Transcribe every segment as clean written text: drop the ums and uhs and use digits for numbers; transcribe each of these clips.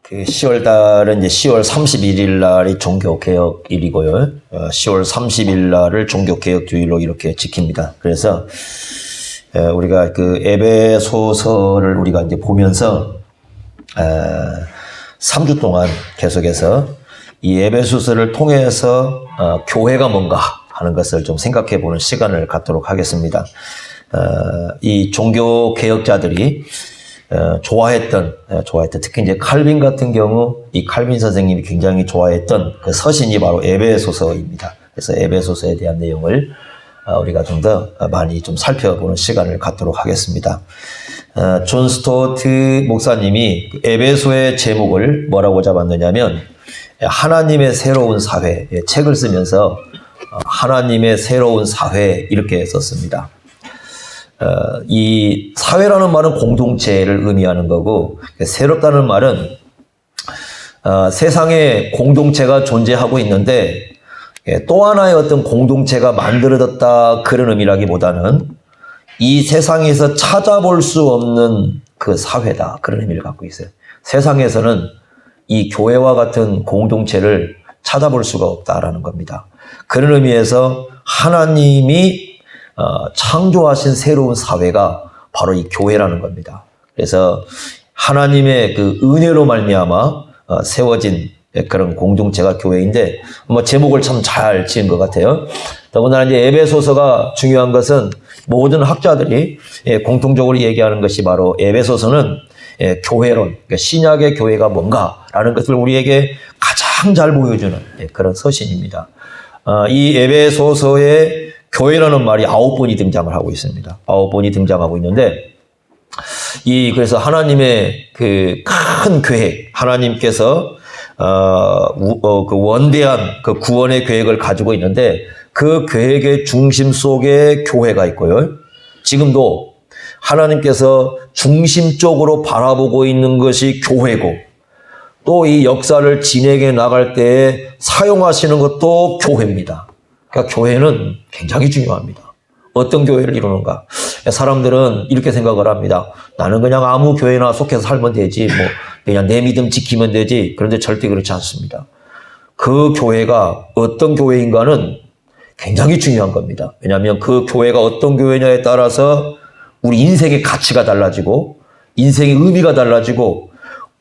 그 10월 달은 이제 10월 31일 날이 종교개혁일이고요. 10월 30일 날을 종교개혁 주일로 이렇게 지킵니다. 그래서 우리가 그 에베소서를 우리가 이제 보면서 3주 동안 계속해서 이 에베소서를 통해서 교회가 뭔가 하는 것을 좀 생각해 보는 시간을 갖도록 하겠습니다. 이 종교개혁자들이 좋아했던 특히 이제 칼빈 같은 경우 이 칼빈 선생님이 굉장히 좋아했던 그 서신이 바로 에베소서입니다. 그래서 에베소서에 대한 내용을 우리가 좀 더 많이 좀 살펴보는 시간을 갖도록 하겠습니다. 존 스토어트 목사님이 에베소의 제목을 뭐라고 잡았느냐면 하나님의 새로운 사회, 책을 쓰면서 하나님의 새로운 사회 이렇게 썼습니다. 이 사회라는 말은 공동체를 의미하는 거고, 새롭다는 말은 세상에 공동체가 존재하고 있는데 또 하나의 어떤 공동체가 만들어졌다 그런 의미라기보다는 이 세상에서 찾아볼 수 없는 그 사회다 그런 의미를 갖고 있어요. 세상에서는 이 교회와 같은 공동체를 찾아볼 수가 없다라는 겁니다. 그런 의미에서 하나님이 창조하신 새로운 사회가 바로 이 교회라는 겁니다. 그래서 하나님의 그 은혜로 말미암아 세워진 그런 공동체가 교회인데 뭐 제목을 참 잘 지은 것 같아요. 더군다나 이제 에베소서가 중요한 것은 모든 학자들이 공통적으로 얘기하는 것이 바로 에베소서는 교회론, 그러니까 신약의 교회가 뭔가라는 것을 우리에게 가장 잘 보여주는 그런 서신입니다. 이 에베소서의 교회라는 말이 9번이 등장을 하고 있습니다. 9번이 등장하고 있는데, 그래서 하나님의 그 큰 계획, 하나님께서, 그 원대한 그 구원의 계획을 가지고 있는데, 그 계획의 중심 속에 교회가 있고요. 지금도 하나님께서 중심적으로 바라보고 있는 것이 교회고, 또 이 역사를 진행해 나갈 때에 사용하시는 것도 교회입니다. 그러니까 교회는 굉장히 중요합니다. 어떤 교회를 이루는가? 사람들은 이렇게 생각을 합니다. 나는 그냥 아무 교회나 속해서 살면 되지, 그냥 내 믿음 지키면 되지. 그런데 절대 그렇지 않습니다. 그 교회가 어떤 교회인가는 굉장히 중요한 겁니다. 왜냐하면 그 교회가 어떤 교회냐에 따라서 우리 인생의 가치가 달라지고, 인생의 의미가 달라지고,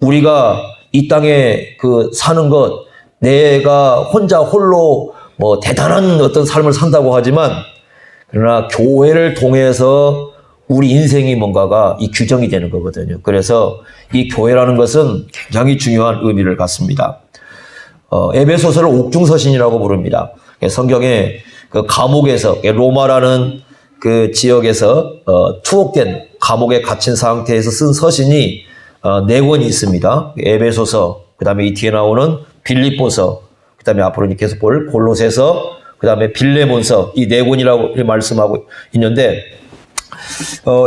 우리가 이 땅에 사는 것, 내가 혼자 홀로 대단한 어떤 삶을 산다고 하지만, 그러나 교회를 통해서 우리 인생이 뭔가가 이 규정이 되는 거거든요. 그래서 이 교회라는 것은 굉장히 중요한 의미를 갖습니다. 에베소서를 옥중서신이라고 부릅니다. 성경에 그 감옥에서, 로마라는 그 지역에서 투옥된 감옥에 갇힌 상태에서 쓴 서신이 4권이 있습니다. 에베소서, 그 다음에 이 뒤에 나오는 빌립보서, 그 다음에 앞으로 계속 볼 골로새서, 그 다음에 빌레몬서, 이 4권이라고 말씀하고 있는데,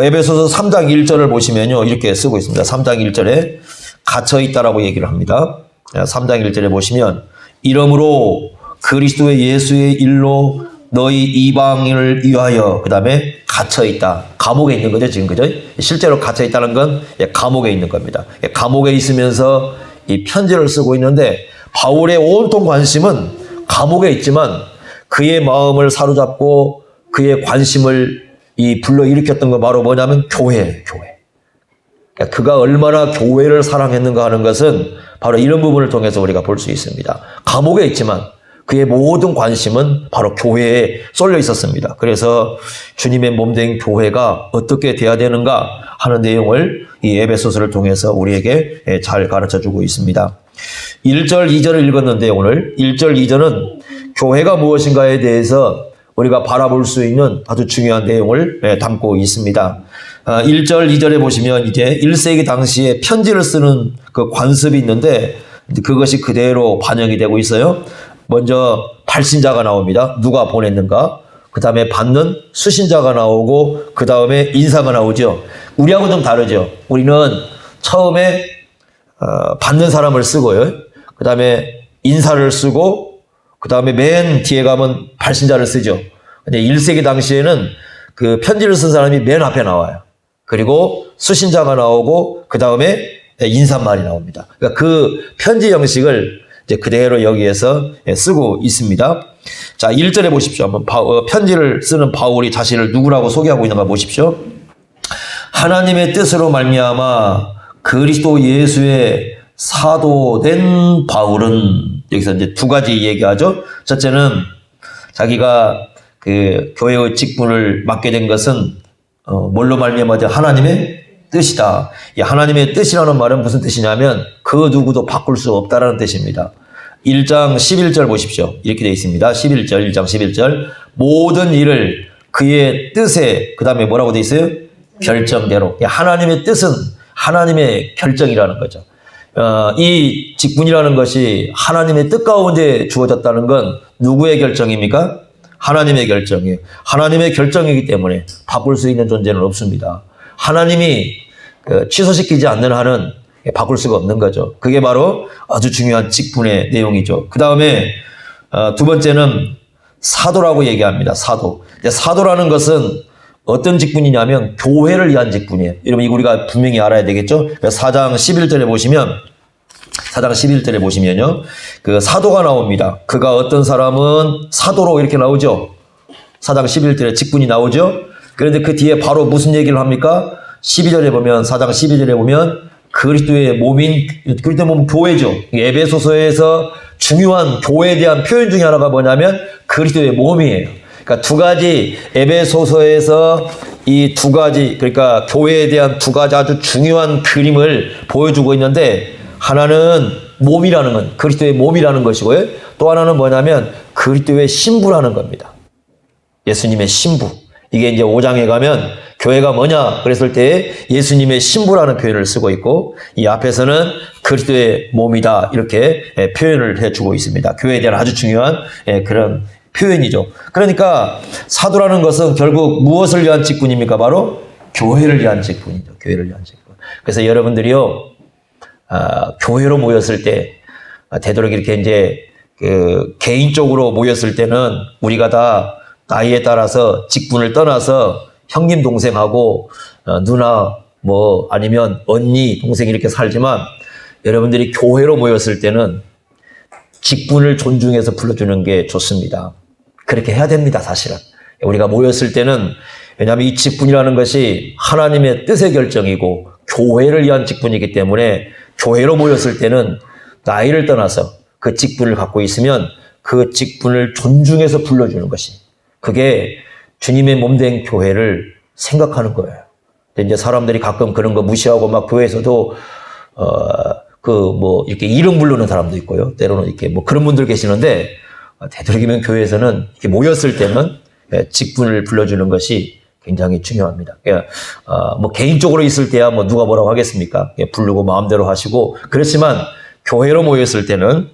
에베소서 3장 1절을 보시면요, 이렇게 쓰고 있습니다. 3장 1절에 갇혀있다라고 얘기를 합니다. 3장 1절에 보시면, 이러므로 그리스도의 예수의 일로 너희 이방인을 위하여, 그 다음에 갇혀있다. 감옥에 있는 거죠, 지금, 그죠? 실제로 갇혀있다는 건 감옥에 있는 겁니다. 감옥에 있으면서 이 편지를 쓰고 있는데, 바울의 온통 관심은 감옥에 있지만 그의 마음을 사로잡고 그의 관심을 불러일으켰던 거 바로 뭐냐면 교회. 그러니까 그가 얼마나 교회를 사랑했는가 하는 것은 바로 이런 부분을 통해서 우리가 볼 수 있습니다. 감옥에 있지만 그의 모든 관심은 바로 교회에 쏠려 있었습니다. 그래서 주님의 몸된 교회가 어떻게 돼야 되는가 하는 내용을 이 에베소서를 통해서 우리에게 잘 가르쳐주고 있습니다. 1절, 2절을 읽었는데 오늘 1절, 2절은 교회가 무엇인가에 대해서 우리가 바라볼 수 있는 아주 중요한 내용을 담고 있습니다. 1절, 2절에 보시면 이제 1세기 당시에 편지를 쓰는 그 관습이 있는데 그것이 그대로 반영이 되고 있어요. 먼저 발신자가 나옵니다. 누가 보냈는가? 그 다음에 받는 수신자가 나오고 그 다음에 인사가 나오죠. 우리하고 좀 다르죠. 우리는 처음에 받는 사람을 쓰고요. 그 다음에 인사를 쓰고 그 다음에 맨 뒤에 가면 발신자를 쓰죠. 근데 1세기 당시에는 그 편지를 쓴 사람이 맨 앞에 나와요. 그리고 수신자가 나오고 그 다음에 인사말이 나옵니다. 그러니까 그 편지 형식을 이제 그대로 여기에서 쓰고 있습니다. 자, 1절에 보십시오. 한번 편지를 쓰는 바울이 자신을 누구라고 소개하고 있는가 보십시오. 하나님의 뜻으로 말미암아 그리스도 예수의 사도된 바울은, 여기서 이제 두 가지 얘기하죠. 첫째는 자기가 그 교회의 직분을 맡게 된 것은 뭘로 말미암아 하나님의 뜻이다. 이 하나님의 뜻이라는 말은 무슨 뜻이냐면 그 누구도 바꿀 수 없다라는 뜻입니다. 1장 11절 보십시오. 이렇게 되어 있습니다. 11절, 1장 11절. 모든 일을 그의 뜻에, 그 다음에 뭐라고 되어 있어요? 결정대로. 하나님의 뜻은 하나님의 결정이라는 거죠. 이 직분이라는 것이 하나님의 뜻 가운데 주어졌다는 건 누구의 결정입니까? 하나님의 결정이에요. 하나님의 결정이기 때문에 바꿀 수 있는 존재는 없습니다. 하나님이 취소시키지 않는 한은 바꿀 수가 없는 거죠. 그게 바로 아주 중요한 직분의 내용이죠. 그 다음에 두 번째는 사도라고 얘기합니다. 사도. 사도라는 것은 어떤 직분이냐면 교회를 위한 직분이에요. 여러분 이거 우리가 분명히 알아야 되겠죠. 4장 11절에 보시면요. 그 사도가 나옵니다. 그가 어떤 사람은 사도로 이렇게 나오죠. 4장 11절에 직분이 나오죠. 그런데 그 뒤에 바로 무슨 얘기를 합니까? 12절에 보면, 4장 12절에 보면 그리스도의 몸인, 그리스도의 몸은 교회죠. 에베소서에서 중요한 교회에 대한 표현 중에 하나가 뭐냐면 그리스도의 몸이에요. 그러니까 두 가지, 에베소서에서 이 두 가지, 그러니까 교회에 대한 두 가지 아주 중요한 그림을 보여주고 있는데, 하나는 몸이라는 건, 그리스도의 몸이라는 것이고요. 또 하나는 뭐냐면 그리스도의 신부라는 겁니다. 예수님의 신부. 이게 이제 5장에 가면 교회가 뭐냐 그랬을 때 예수님의 신부라는 표현을 쓰고 있고, 이 앞에서는 그리스도의 몸이다 이렇게 표현을 해주고 있습니다. 교회에 대한 아주 중요한 그런 표현이죠. 그러니까 사도라는 것은 결국 무엇을 위한 직분입니까? 바로 교회를 위한 직분이죠. 교회를 위한 직분. 그래서 여러분들이요, 교회로 모였을 때 되도록 이렇게 이제 개인적으로 모였을 때는 우리가 다 나이에 따라서 직분을 떠나서 형님 동생하고 누나 뭐 아니면 언니 동생 이렇게 살지만, 여러분들이 교회로 모였을 때는 직분을 존중해서 불러주는 게 좋습니다. 그렇게 해야 됩니다. 사실은 우리가 모였을 때는, 왜냐하면 이 직분이라는 것이 하나님의 뜻의 결정이고 교회를 위한 직분이기 때문에 교회로 모였을 때는 나이를 떠나서 그 직분을 갖고 있으면 그 직분을 존중해서 불러주는 것이, 그게 주님의 몸된 교회를 생각하는 거예요. 근데 이제 사람들이 가끔 그런 거 무시하고 막 교회에서도 이렇게 이름 부르는 사람도 있고요. 때로는 이렇게 뭐 그런 분들 계시는데, 되도록이면 교회에서는 이렇게 모였을 때는 직분을 불러주는 것이 굉장히 중요합니다. 뭐 개인적으로 있을 때야 뭐 누가 뭐라고 하겠습니까? 부르고 마음대로 하시고, 그렇지만 교회로 모였을 때는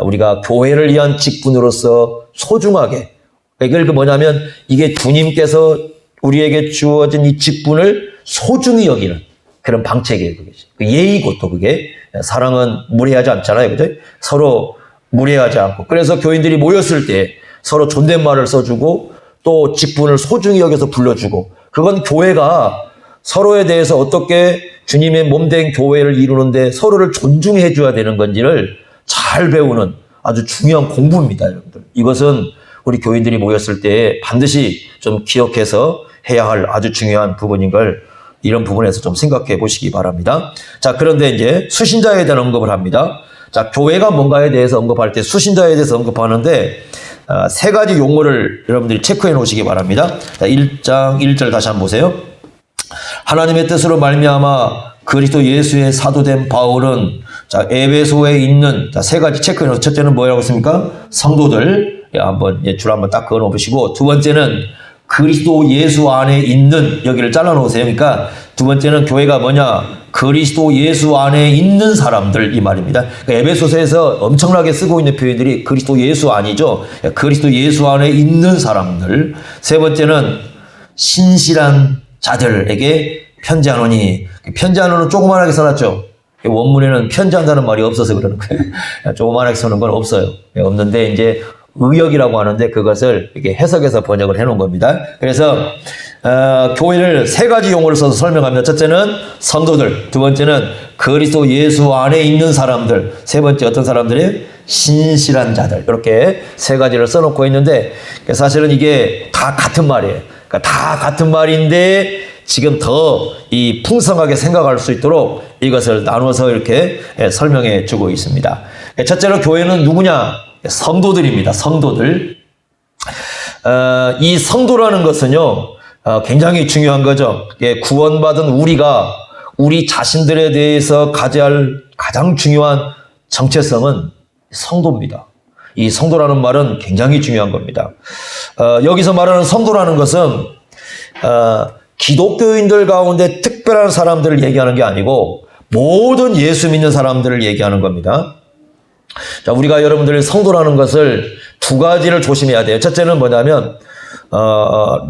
우리가 교회를 위한 직분으로서 소중하게, 이게 뭐냐면 이게 주님께서 우리에게 주어진 이 직분을 소중히 여기는 그런 방책이에요. 그게 예의고, 또 그게 사랑은 무례하지 않잖아요. 그죠? 서로 무례하지 않고, 그래서 교인들이 모였을 때 서로 존댓말을 써주고 또 직분을 소중히 여겨서 불러주고, 그건 교회가 서로에 대해서 어떻게 주님의 몸된 교회를 이루는데 서로를 존중해 줘야 되는 건지를 잘 배우는 아주 중요한 공부입니다, 여러분들. 이것은 우리 교인들이 모였을 때 반드시 좀 기억해서 해야 할 아주 중요한 부분인 걸, 이런 부분에서 좀 생각해 보시기 바랍니다. 자, 그런데 이제 수신자에 대한 언급을 합니다. 자, 교회가 뭔가에 대해서 언급할 때 수신자에 대해서 언급하는데, 세 가지 용어를 여러분들이 체크해 놓으시기 바랍니다. 자, 1장 1절 다시 한번 보세요. 하나님의 뜻으로 말미암아 그리스도 예수의 사도된 바울은, 자, 에베소에 있는, 자, 세 가지 체크해 놓으세요. 첫째는 뭐라고 했습니까? 성도들. 한번 줄 한번 딱 그어 놓으시고, 두 번째는 그리스도 예수 안에 있는, 여기를 잘라 놓으세요. 그러니까 두 번째는 교회가 뭐냐? 그리스도 예수 안에 있는 사람들, 이 말입니다. 그러니까 에베소서에서 엄청나게 쓰고 있는 표현들이 그리스도 예수 안이죠. 그리스도 예수 안에 있는 사람들. 세 번째는 신실한 자들에게 편지하노니, 편지하노는 조그만하게 써놨죠. 원문에는 편지한다는 말이 없어서 그러는 거예요. 조그만하게 써놓은 건 없어요. 없는데 이제 의역이라고 하는데 그것을 이렇게 해석해서 번역을 해놓은 겁니다. 그래서 교회를 세 가지 용어를 써서 설명하면 첫째는 성도들, 두 번째는 그리스도 예수 안에 있는 사람들, 세 번째 어떤 사람들이 신실한 자들, 이렇게 세 가지를 써놓고 있는데 사실은 이게 다 같은 말이에요. 그러니까 다 같은 말인데 지금 더 이 풍성하게 생각할 수 있도록 이것을 나눠서 이렇게 설명해 주고 있습니다. 첫째로 교회는 누구냐? 성도들입니다. 성도들. 이 성도라는 것은요, 굉장히 중요한 거죠. 구원받은 우리가 우리 자신들에 대해서 가져야 할 가장 중요한 정체성은 성도입니다. 이 성도라는 말은 굉장히 중요한 겁니다. 여기서 말하는 성도라는 것은 기독교인들 가운데 특별한 사람들을 얘기하는 게 아니고 모든 예수 믿는 사람들을 얘기하는 겁니다. 자, 우리가 여러분들 성도라는 것을 두 가지를 조심해야 돼요. 첫째는 뭐냐면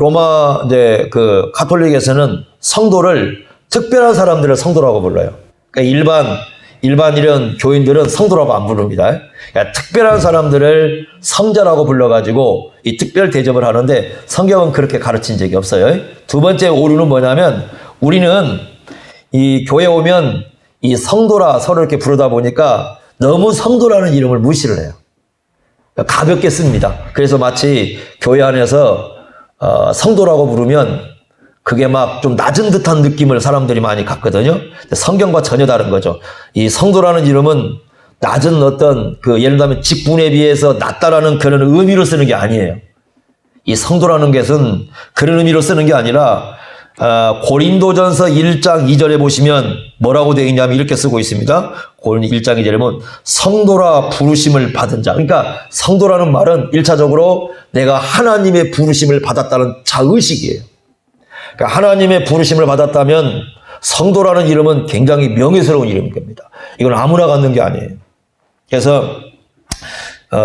로마 이제 그 가톨릭에서는 성도를 특별한 사람들을 성도라고 불러요. 그러니까 일반 이런 교인들은 성도라고 안 부릅니다. 그러니까 특별한 사람들을 성자라고 불러가지고 이 특별 대접을 하는데 성경은 그렇게 가르친 적이 없어요. 두 번째 오류는 뭐냐면 우리는 이 교회 오면 이 성도라 서로 이렇게 부르다 보니까 너무 성도라는 이름을 무시를 해요. 가볍게 씁니다. 그래서 마치 교회 안에서 성도라고 부르면 그게 막 좀 낮은 듯한 느낌을 사람들이 많이 갖거든요. 성경과 전혀 다른 거죠. 이 성도라는 이름은 낮은 어떤 예를 들면 직분에 비해서 낮다라는 그런 의미로 쓰는 게 아니에요. 이 성도라는 것은 그런 의미로 쓰는 게 아니라 고린도전서 1장 2절에 보시면 뭐라고 되어 있냐면 이렇게 쓰고 있습니다. 고린도 1장 2절에 보면 성도라 부르심을 받은 자. 그러니까 성도라는 말은 1차적으로 내가 하나님의 부르심을 받았다는 자의식이에요. 그러니까 하나님의 부르심을 받았다면 성도라는 이름은 굉장히 명예스러운 이름인 겁니다. 이건 아무나 갖는 게 아니에요. 그래서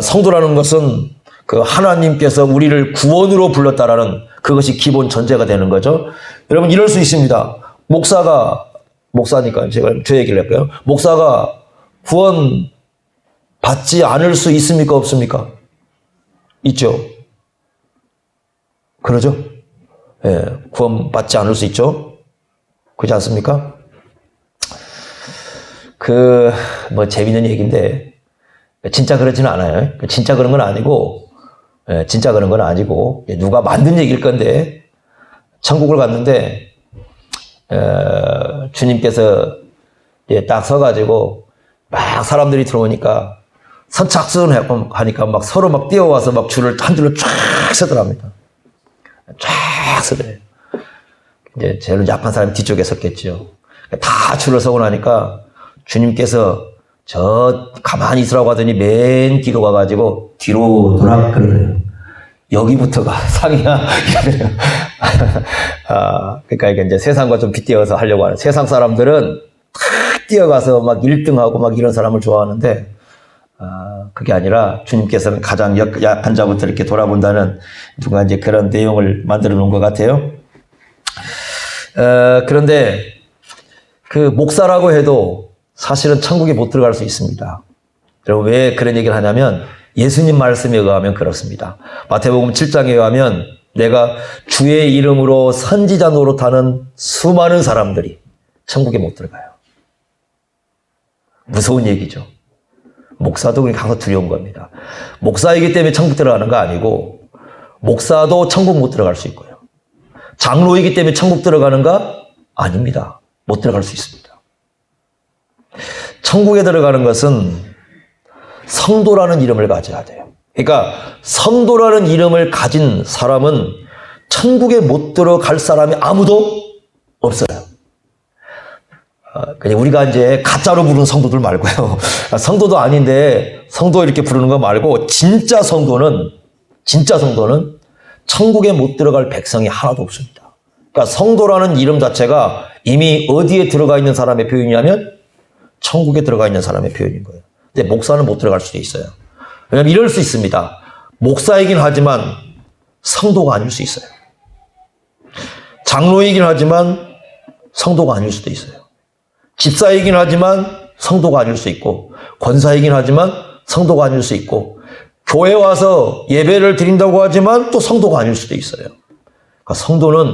성도라는 것은 그 하나님께서 우리를 구원으로 불렀다라는 그것이 기본 전제가 되는 거죠. 여러분 이럴 수 있습니다. 목사니까 제가 저 얘기를 할까요? 목사가 구원 받지 않을 수 있습니까? 없습니까? 있죠. 그러죠? 예, 구원 받지 않을 수 있죠. 그렇지 않습니까? 재밌는 얘기인데, 진짜 그렇지는 않아요. 진짜 그런 건 아니고, 진짜 그런 건 아니고, 누가 만든 얘기일 건데, 천국을 갔는데, 주님께서 딱 서가지고, 막 사람들이 들어오니까, 선착순 하니까 막 서로 막 뛰어와서 막 줄을 한 줄로 쫙 서더랍니다. 쫙 서더래요. 이제 제일 약한 사람이 뒤쪽에 섰겠죠. 다 줄을 서고 나니까 주님께서 저 가만히 있으라고 하더니 맨 뒤로 가가지고 뒤로 돌아 그러네요. 여기부터가 상이야. 그러니까 이게 이제 세상과 좀 빗대어서 하려고 하는. 세상 사람들은 탁 뛰어가서 막 1등하고 막 이런 사람을 좋아하는데, 그게 아니라 주님께서는 가장 약한 자부터 이렇게 돌아본다는 누가 이제 그런 내용을 만들어 놓은 것 같아요. 그런데 그 목사라고 해도 사실은 천국에 못 들어갈 수 있습니다. 여러분 왜 그런 얘기를 하냐면 예수님 말씀에 의하면 그렇습니다. 마태복음 7장에 의하면 내가 주의 이름으로 선지자 노릇하는 수많은 사람들이 천국에 못 들어가요. 무서운 얘기죠. 목사도 그렇게 항상 두려운 겁니다. 목사이기 때문에 천국 들어가는 거 아니고 목사도 천국 못 들어갈 수 있고요. 장로이기 때문에 천국 들어가는가? 아닙니다. 못 들어갈 수 있습니다. 천국에 들어가는 것은 성도라는 이름을 가져야 돼요. 그러니까 성도라는 이름을 가진 사람은 천국에 못 들어갈 사람이 아무도 없어요. 그냥 우리가 이제 가짜로 부르는 성도들 말고요. 성도도 아닌데 성도 이렇게 부르는 거 말고 진짜 성도는 천국에 못 들어갈 백성이 하나도 없습니다. 그러니까 성도라는 이름 자체가 이미 어디에 들어가 있는 사람의 표현이냐면 천국에 들어가 있는 사람의 표현인 거예요. 근데 목사는 못 들어갈 수도 있어요. 왜냐하면 이럴 수 있습니다. 목사이긴 하지만 성도가 아닐 수 있어요. 장로이긴 하지만 성도가 아닐 수도 있어요. 집사이긴 하지만 성도가 아닐 수 있고, 권사이긴 하지만 성도가 아닐 수 있고, 교회 와서 예배를 드린다고 하지만 또 성도가 아닐 수도 있어요. 그러니까 성도는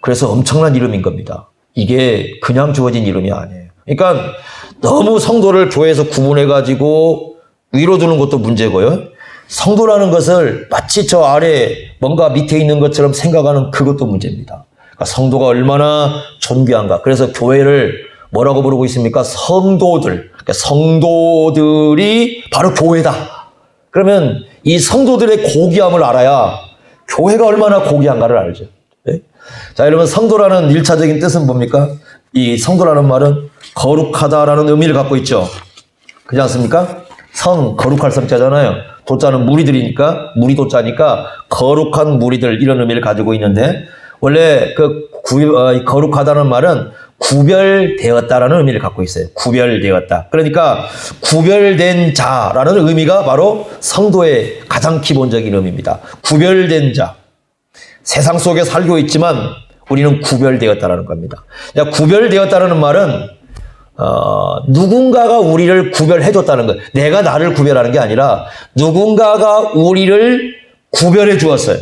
그래서 엄청난 이름인 겁니다. 이게 그냥 주어진 이름이 아니에요. 그러니까 너무 성도를 교회에서 구분해가지고 위로 두는 것도 문제고요. 성도라는 것을 마치 저 아래 뭔가 밑에 있는 것처럼 생각하는 그것도 문제입니다. 그러니까 성도가 얼마나 존귀한가. 그래서 교회를 뭐라고 부르고 있습니까? 성도들. 그러니까 성도들이 바로 교회다. 그러면 이 성도들의 고귀함을 알아야 교회가 얼마나 고귀한가를 알죠. 네? 자, 여러분 성도라는 1차적인 뜻은 뭡니까? 이 성도라는 말은 거룩하다라는 의미를 갖고 있죠. 그렇지 않습니까? 성, 거룩할 성자잖아요. 도자는 무리들이니까, 무리도자니까 거룩한 무리들 이런 의미를 가지고 있는데 원래 거룩하다는 말은 구별되었다라는 의미를 갖고 있어요. 구별되었다. 그러니까 구별된 자라는 의미가 바로 성도의 가장 기본적인 의미입니다. 구별된 자. 세상 속에 살고 있지만 우리는 구별되었다라는 겁니다. 구별되었다라는 말은 누군가가 우리를 구별해줬다는 거예요. 내가 나를 구별하는 게 아니라 누군가가 우리를 구별해 주었어요.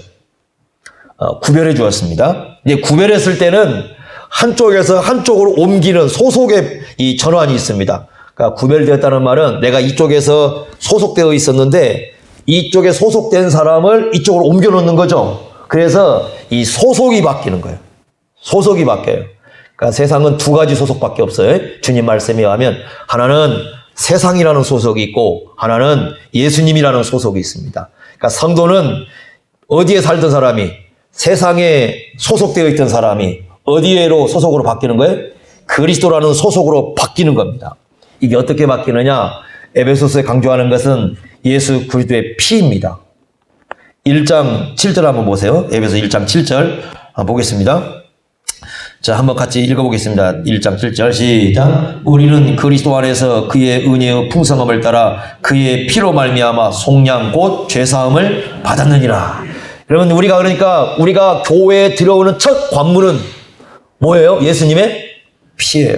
구별해 주었습니다. 이제 구별했을 때는 한쪽에서 한쪽으로 옮기는 소속의 이 전환이 있습니다. 그러니까 구별되었다는 말은 내가 이쪽에서 소속되어 있었는데 이쪽에 소속된 사람을 이쪽으로 옮겨 놓는 거죠. 그래서 이 소속이 바뀌는 거예요. 소속이 바뀌어요. 그러니까 세상은 두 가지 소속밖에 없어요. 주님 말씀에 의하면 하나는 세상이라는 소속이 있고 하나는 예수님이라는 소속이 있습니다. 그러니까 성도는 어디에 살던 사람이 세상에 소속되어 있던 사람이 어디에로 소속으로 바뀌는 거예요? 그리스도라는 소속으로 바뀌는 겁니다. 이게 어떻게 바뀌느냐? 에베소서에 강조하는 것은 예수 그리스도의 피입니다. 1장 7절 한번 보세요. 에베소 1장 7절 한번 보겠습니다. 자, 한번 같이 읽어보겠습니다. 1장 7절 시작. 우리는 그리스도 안에서 그의 은혜의 풍성함을 따라 그의 피로 말미암아 속량 곧 죄사함을 받았느니라. 여러분 우리가 교회에 들어오는 첫 관문은 뭐예요? 예수님의 피예요.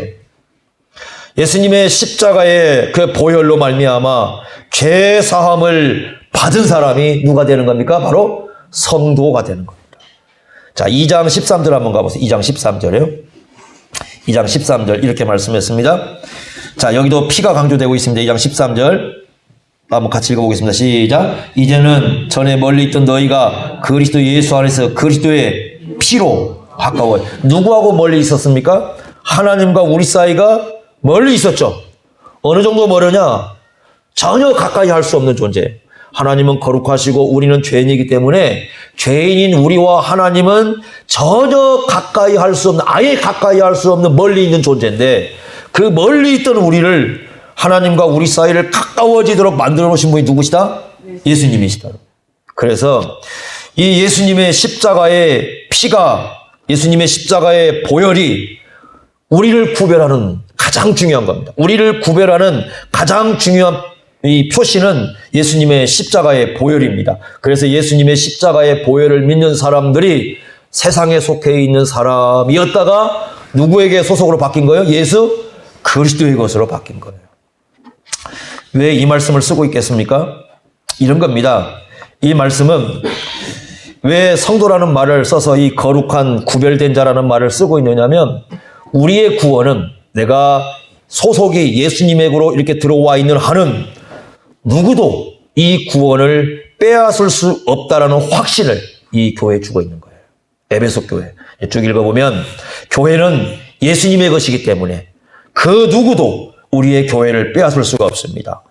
예수님의 십자가의 그 보혈로 말미암아 죄사함을 받은 사람이 누가 되는 겁니까? 바로 성도가 되는 겁니다. 자, 2장 13절 한번 가보세요. 2장 13절이요. 2장 13절 이렇게 말씀했습니다. 자, 여기도 피가 강조되고 있습니다. 2장 13절 한번 같이 읽어보겠습니다. 시작. 이제는 전에 멀리 있던 너희가 그리스도 예수 안에서 그리스도의 피로 가까워요. 누구하고 멀리 있었습니까? 하나님과 우리 사이가 멀리 있었죠. 어느 정도 멀으냐? 전혀 가까이 할 수 없는 존재. 하나님은 거룩하시고 우리는 죄인이기 때문에 죄인인 우리와 하나님은 전혀 가까이 할 수 없는, 아예 가까이 할 수 없는 멀리 있는 존재인데 그 멀리 있던 우리를 하나님과 우리 사이를 가까워지도록 만들어 놓으신 분이 누구시다? 예수님이시다. 그래서 이 예수님의 십자가의 피가, 예수님의 십자가의 보혈이 우리를 구별하는 가장 중요한 겁니다. 우리를 구별하는 가장 중요한 이 표시는 예수님의 십자가의 보혈입니다. 그래서 예수님의 십자가의 보혈을 믿는 사람들이 세상에 속해 있는 사람이었다가 누구에게 소속으로 바뀐 거예요? 예수 그리스도의 것으로 바뀐 거예요. 왜 이 말씀을 쓰고 있겠습니까? 이런 겁니다. 이 말씀은 왜 성도라는 말을 써서 이 거룩한 구별된 자라는 말을 쓰고 있느냐면 우리의 구원은 내가 소속이 예수님에게로 이렇게 들어와 있는 한은 누구도 이 구원을 빼앗을 수 없다라는 확신을 이 교회에 주고 있는 거예요. 에베소 교회. 쭉 읽어보면 교회는 예수님의 것이기 때문에 그 누구도 우리의 교회를 빼앗을 수가 없습니다.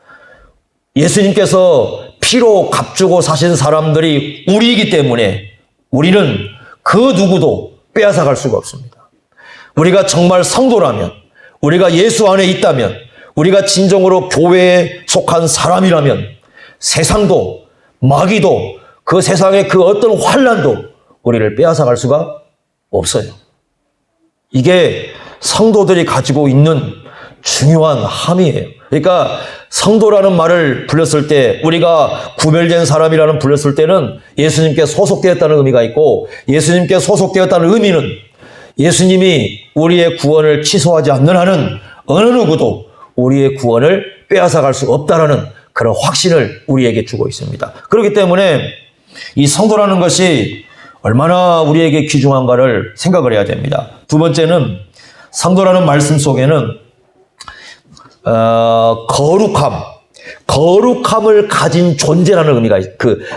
예수님께서 피로 값주고 사신 사람들이 우리이기 때문에 우리는 그 누구도 빼앗아갈 수가 없습니다. 우리가 정말 성도라면, 우리가 예수 안에 있다면, 우리가 진정으로 교회에 속한 사람이라면 세상도 마귀도 그 세상의 그 어떤 환난도 우리를 빼앗아갈 수가 없어요. 이게 성도들이 가지고 있는 중요한 함이에요. 그러니까 성도라는 말을 불렀을 때 우리가 구별된 사람이라는 불렀을 때는 예수님께 소속되었다는 의미가 있고 예수님께 소속되었다는 의미는 예수님이 우리의 구원을 취소하지 않는 한은 어느 누구도 우리의 구원을 빼앗아갈 수 없다라는 그런 확신을 우리에게 주고 있습니다. 그렇기 때문에 이 성도라는 것이 얼마나 우리에게 귀중한가를 생각을 해야 됩니다. 두 번째는 성도라는 말씀 속에는 거룩함을 가진 존재라는 의미가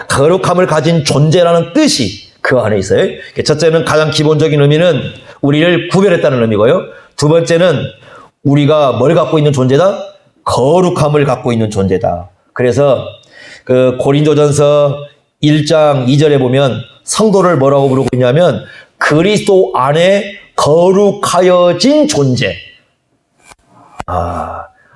거룩함을 가진 존재라는 뜻이 그 안에 있어요. 첫째는 가장 기본적인 의미는 우리를 구별했다는 의미고요. 두 번째는 우리가 뭘 갖고 있는 존재다? 거룩함을 갖고 있는 존재다. 그래서 그 고린도전서 1장 2절에 보면 성도를 뭐라고 부르고 있냐면 그리스도 안에 거룩하여진 존재.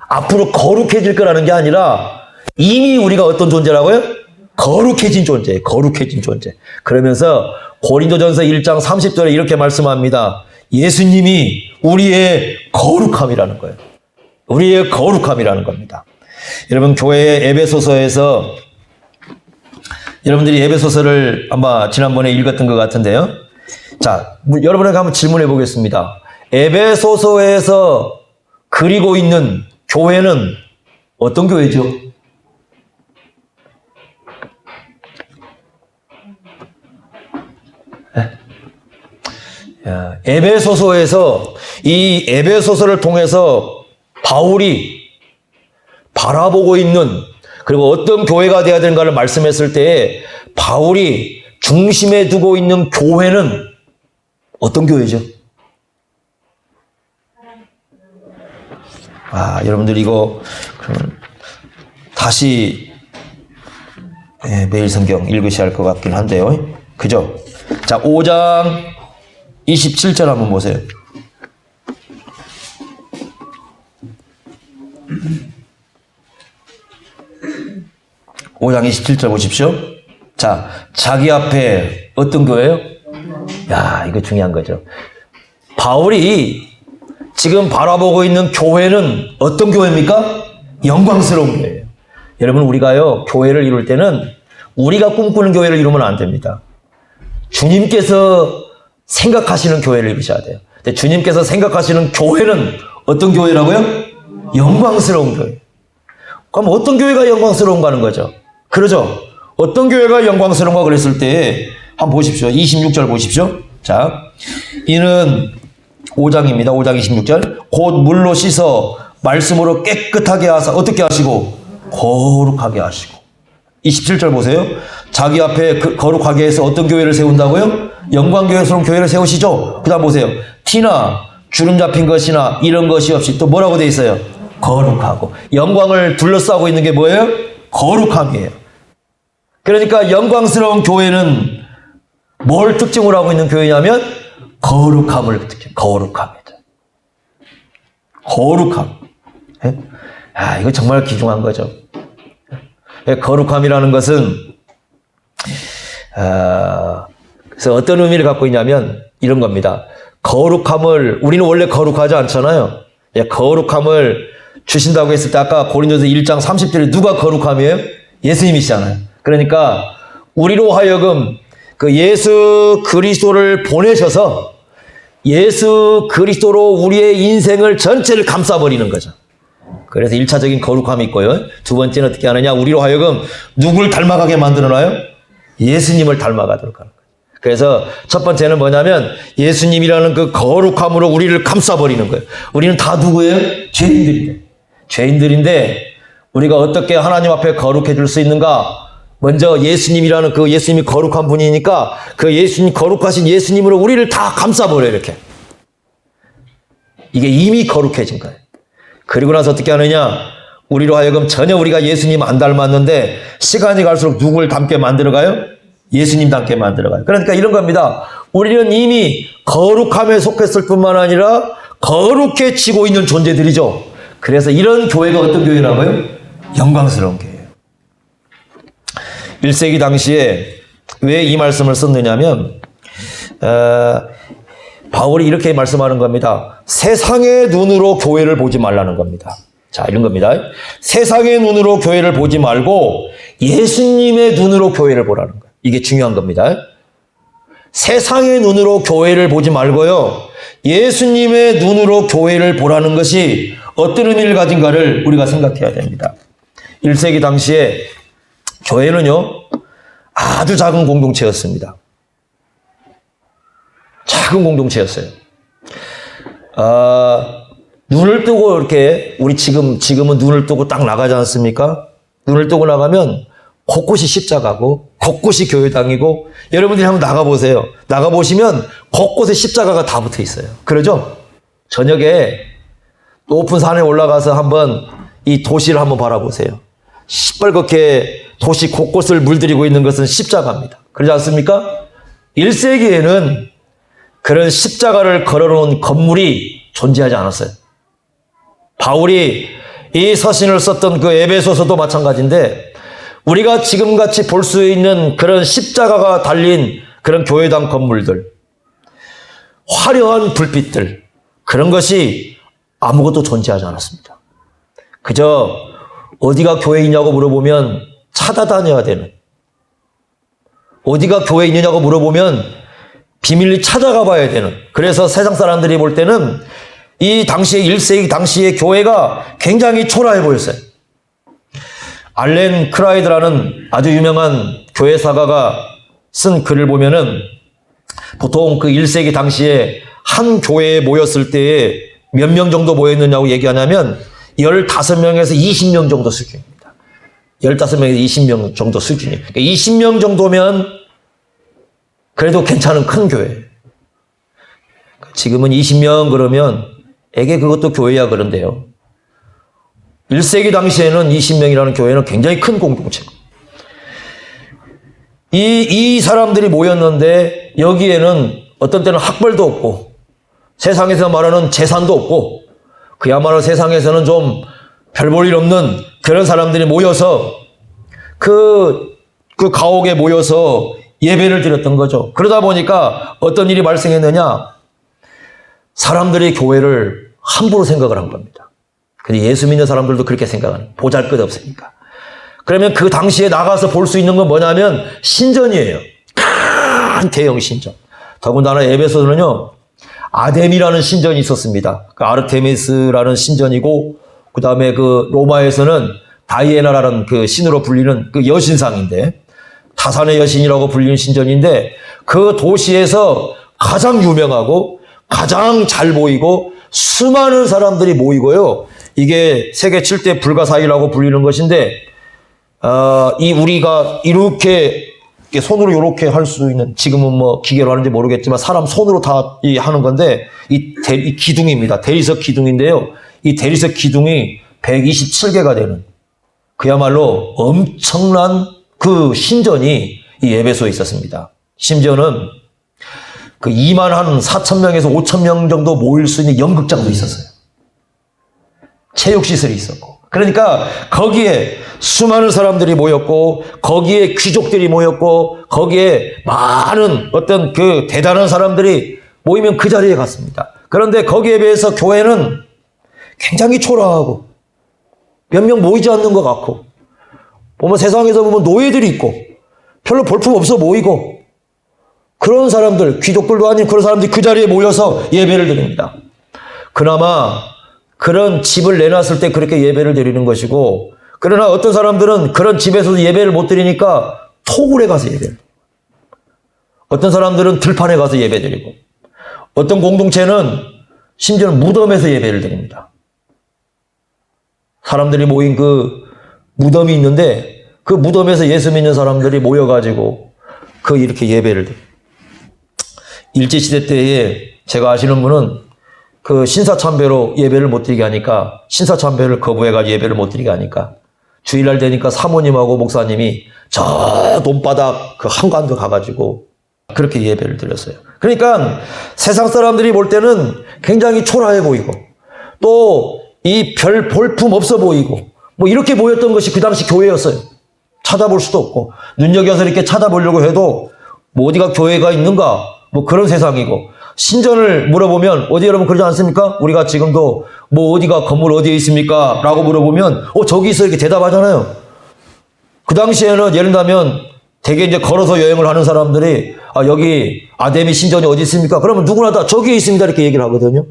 앞으로 거룩해질 거라는 게 아니라 이미 우리가 어떤 존재라고요? 거룩해진 존재, 거룩해진 존재. 그러면서 고린도전서 1장 30절에 이렇게 말씀합니다. 예수님이 우리의 거룩함이라는 거예요. 우리의 거룩함이라는 겁니다. 여러분 교회의 에베소서에서 여러분들이 에베소서를 아마 지난번에 읽었던 것 같은데요. 자, 여러분에게 한번 질문해 보겠습니다. 에베소서에서 그리고 있는 교회는 어떤 교회죠? 에베소서에서 이 에베소서를 통해서 바울이 바라보고 있는 그리고 어떤 교회가 되어야 되는가를 말씀했을 때에 바울이 중심에 두고 있는 교회는 어떤 교회죠? 여러분들 이거 그러면 다시 매일 성경 읽으셔야 할 것 같긴 한데요. 그죠? 자, 5장 27절 한번 보세요. 5장 27절 보십시오. 자, 자기 앞에 어떤 교회요? 이거 중요한 거죠. 바울이 지금 바라보고 있는 교회는 어떤 교회입니까? 영광스러운 교회예요. 여러분 우리가요 교회를 이룰 때는 우리가 꿈꾸는 교회를 이루면 안 됩니다. 주님께서 생각하시는 교회를 이루셔야 돼요. 근데 주님께서 생각하시는 교회는 어떤 교회라고요? 영광스러운 교회. 그럼 어떤 교회가 영광스러운가 하는 거죠. 그러죠? 어떤 교회가 영광스러운가 그랬을 때 한번 보십시오. 26절 보십시오. 자, 이는 5장입니다. 5장 26절. 곧 물로 씻어 말씀으로 깨끗하게 하사 어떻게 하시고 거룩하게 하시고. 27절 보세요. 자기 앞에 거룩하게 해서 어떤 교회를 세운다고요? 영광교회스러운 교회를 세우시죠. 그 다음 보세요. 티나 주름 잡힌 것이나 이런 것이 없이 또 뭐라고 돼 있어요? 거룩하고. 영광을 둘러싸고 있는 게 뭐예요? 거룩함이에요. 그러니까 영광스러운 교회는 뭘 특징으로 하고 있는 교회냐면 거룩함을 특징, 거룩함이죠. 거룩함. 이거 정말 귀중한 거죠. 거룩함이라는 것은 그래서 어떤 의미를 갖고 있냐면 이런 겁니다. 거룩함을 우리는 원래 거룩하지 않잖아요. 거룩함을 주신다고 했을 때 아까 고린도서 1장 30절에 누가 거룩함이에요? 예수님이시잖아요. 그러니까 우리로 하여금 그 예수 그리스도를 보내셔서 예수 그리스도로 우리의 인생을 전체를 감싸버리는 거죠. 그래서 1차적인 거룩함이 있고요. 두 번째는 어떻게 하느냐? 우리로 하여금 누굴 닮아가게 만들어놔요? 예수님을 닮아가도록 하는 거예요. 그래서 첫 번째는 뭐냐면 예수님이라는 그 거룩함으로 우리를 감싸버리는 거예요. 우리는 다 누구예요? 죄인들인데 우리가 어떻게 하나님 앞에 거룩해질 수 있는가? 먼저 예수님이라는 그 예수님이 거룩한 분이니까 그 예수님 거룩하신 예수님으로 우리를 다 감싸버려요. 이렇게. 이게 이미 거룩해진 거예요. 그리고 나서 어떻게 하느냐? 우리로 하여금 전혀 우리가 예수님 안 닮았는데 시간이 갈수록 누굴 닮게 만들어가요? 예수님 닮게 만들어가요. 그러니까 이런 겁니다. 우리는 이미 거룩함에 속했을 뿐만 아니라 거룩해지고 있는 존재들이죠. 그래서 이런 교회가 어떤 교회라고요? 영광스러운 교회예요. 1세기 당시에 왜 이 말씀을 썼느냐면 바울이 이렇게 말씀하는 겁니다. 세상의 눈으로 교회를 보지 말라는 겁니다. 자, 이런 겁니다. 세상의 눈으로 교회를 보지 말고 예수님의 눈으로 교회를 보라는 거예요. 이게 중요한 겁니다. 세상의 눈으로 교회를 보지 말고요. 예수님의 눈으로 교회를 보라는 것이 어떤 의미를 가진가를 우리가 생각해야 됩니다. 1세기 당시에 교회는요, 아주 작은 공동체였습니다. 작은 공동체였어요. 눈을 뜨고 이렇게, 우리 지금은 눈을 뜨고 딱 나가지 않습니까? 눈을 뜨고 나가면 곳곳이 십자가고, 곳곳이 교회당이고, 여러분들이 한번 나가보세요. 나가보시면 곳곳에 십자가가 다 붙어 있어요. 그러죠? 저녁에 높은 산에 올라가서 한번 이 도시를 한번 바라보세요. 시뻘겋게 도시 곳곳을 물들이고 있는 것은 십자가입니다. 그러지 않습니까? 1세기에는 그런 십자가를 걸어놓은 건물이 존재하지 않았어요. 바울이 이 서신을 썼던 그 에베소서도 마찬가지인데, 우리가 지금같이 볼 수 있는 그런 십자가가 달린 그런 교회당 건물들, 화려한 불빛들, 그런 것이 아무것도 존재하지 않았습니다. 그저 어디가 교회이냐고 물어보면 찾아다녀야 되는, 어디가 교회 있느냐고 물어보면 비밀리 찾아가 봐야 되는, 그래서 세상 사람들이 볼 때는 이 당시에 1세기 당시의 교회가 굉장히 초라해 보였어요. 알렌 크라이드라는 아주 유명한 교회 사가가 쓴 글을 보면은 보통 그 1세기 당시에 한 교회에 모였을 때에 몇 명 정도 모였느냐고 얘기하냐면 15명에서 20명 정도 수준입니다. 15명에서 20명 정도 수준이에요. 그러니까 20명 정도면 그래도 괜찮은 큰 교회. 지금은 20명 그러면 에게 그것도 교회야 그런데요. 1세기 당시에는 20명이라는 교회는 굉장히 큰 공동체. 이 사람들이 모였는데 여기에는 어떤 때는 학벌도 없고 세상에서 말하는 재산도 없고 그야말로 세상에서는 좀 별 볼 일 없는 그런 사람들이 모여서 그 가옥에 모여서 예배를 드렸던 거죠. 그러다 보니까 어떤 일이 발생했느냐? 사람들이 교회를 함부로 생각을 한 겁니다. 근데 예수 믿는 사람들도 그렇게 생각하는, 보잘것없으니까. 그러면 그 당시에 나가서 볼 수 있는 건 뭐냐면 신전이에요. 큰 대형 신전. 더군다나 에베소는요, 아뎀이라는 신전이 있었습니다. 그 아르테미스라는 신전이고, 그 다음에 그 로마에서는 다이애나라는 그 신으로 불리는 그 여신상인데, 타산의 여신이라고 불리는 신전인데, 그 도시에서 가장 유명하고 가장 잘 보이고 수많은 사람들이 모이고요. 이게 세계 7대 불가사의라고 불리는 것인데, 우리가 이렇게 손으로 이렇게 할 수 있는, 지금은 뭐 기계로 하는지 모르겠지만 사람 손으로 다 하는 건데, 이 기둥입니다. 대리석 기둥인데요. 이 대리석 기둥이 127개가 되는 그야말로 엄청난 그 신전이 이 에베소에 있었습니다. 심지어는 그 2만 한 4,000명에서 5,000명 정도 모일 수 있는 연극장도 있었어요. 체육시설이 있었고. 그러니까 거기에 수많은 사람들이 모였고, 거기에 귀족들이 모였고, 거기에 많은 어떤 그 대단한 사람들이 모이면 그 자리에 갔습니다. 그런데 거기에 비해서 교회는 굉장히 초라하고, 몇 명 모이지 않는 것 같고, 보면 세상에서 보면 노예들이 있고, 별로 볼품 없어 모이고, 그런 사람들, 귀족들도 아닌 그런 사람들이 그 자리에 모여서 예배를 드립니다. 그나마 그런 집을 내놨을 때 그렇게 예배를 드리는 것이고, 그러나 어떤 사람들은 그런 집에서도 예배를 못 드리니까 토굴에 가서 예배를, 어떤 사람들은 들판에 가서 예배 드리고, 어떤 공동체는 심지어는 무덤에서 예배를 드립니다. 사람들이 모인 그 무덤이 있는데 그 무덤에서 예수 믿는 사람들이 모여가지고 이렇게 예배를 드립니다. 일제시대 때에 제가 아시는 분은 그 신사참배로 예배를 못 드리게 하니까, 신사참배를 거부해가지고 예배를 못 드리게 하니까 주일날 되니까 사모님하고 목사님이 저 돈바닥 그 한가운데 가가지고 그렇게 예배를 드렸어요. 그러니까 세상 사람들이 볼 때는 굉장히 초라해 보이고, 또 이 별 볼품 없어 보이고, 뭐 이렇게 보였던 것이 그 당시 교회였어요. 찾아볼 수도 없고, 눈여겨서 이렇게 찾아보려고 해도 뭐 어디가 교회가 있는가, 뭐 그런 세상이고, 신전을 물어보면 어디 여러분 그러지 않습니까? 우리가 지금도 뭐 어디가 건물 어디에 있습니까? 라고 물어보면 저기 있어 이렇게 대답하잖아요. 그 당시에는 예를 들면 되게 이제 걸어서 여행을 하는 사람들이 여기 아데미 신전이 어디 있습니까? 그러면 누구나 다 저기에 있습니다 이렇게 얘기를 하거든요.